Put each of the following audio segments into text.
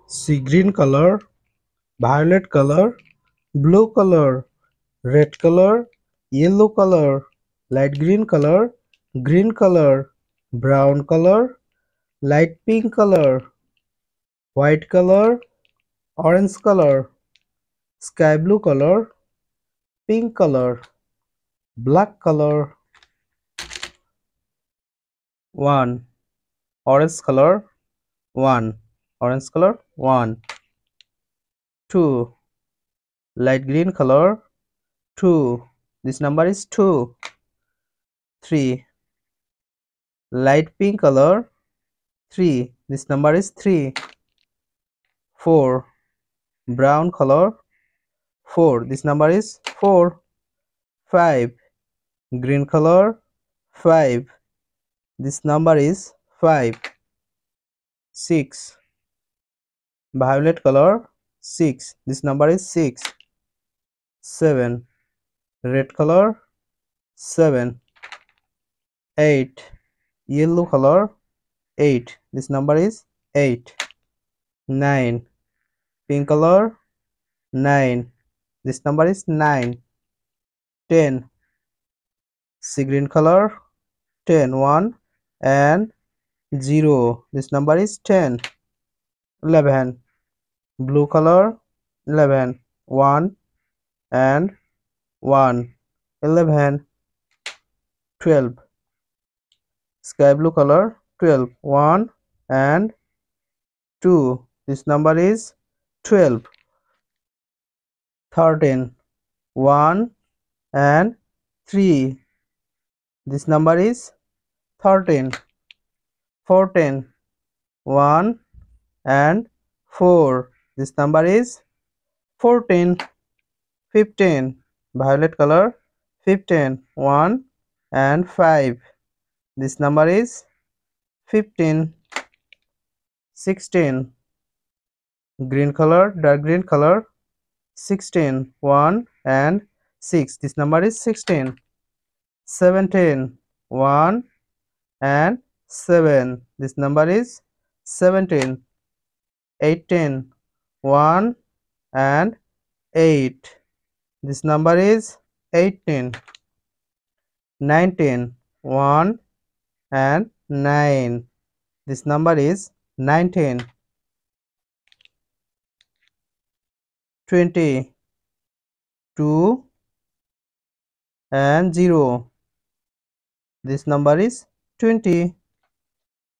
Sea green color, violet color, blue color, red color, yellow color, light green color, brown color, light pink color, white color, orange color, sky blue color, pink color, black color. 1. Orange color 1. Orange color 1. 2. Light green color 2. This number is 2. 3. Light pink color 3. This number is 3. 4. Brown color 4. This number is 4. 5. Green color 5. This number is 5. 6. Violet color 6. This number is 6. 7. Red color 7. 8. Yellow color 8. This number is 8. 9. Pink color 9. This number is 9. 10. Sea green color 10. 1 and 0. This number is 10. 11. Blue color 11. 1 and 1. 11. 12. Sky blue color 12. 1 and 2. This number is 12. 13. 1 and 3. This number is 13. 14. 1 and 4. This number is 14. 15. Violet color 15. 1 and 5. This number is 15. 16. Green color, dark green color 16. 1 and 6. This number is 16. 17. 1 and 7. This number is 17. 18. 1 and 8. This number is 18. 19. 1 and 9. This number is 19. 20. 2 and 0. This number is 20.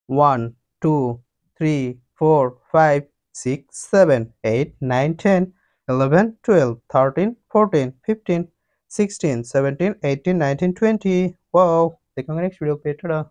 1, 2, 3, 4, 5, 6, 7, 8, 9, 10, 11, 12, 13, 14, 15, 16, 17, 18, 19, 20. Wow. Take on the next video.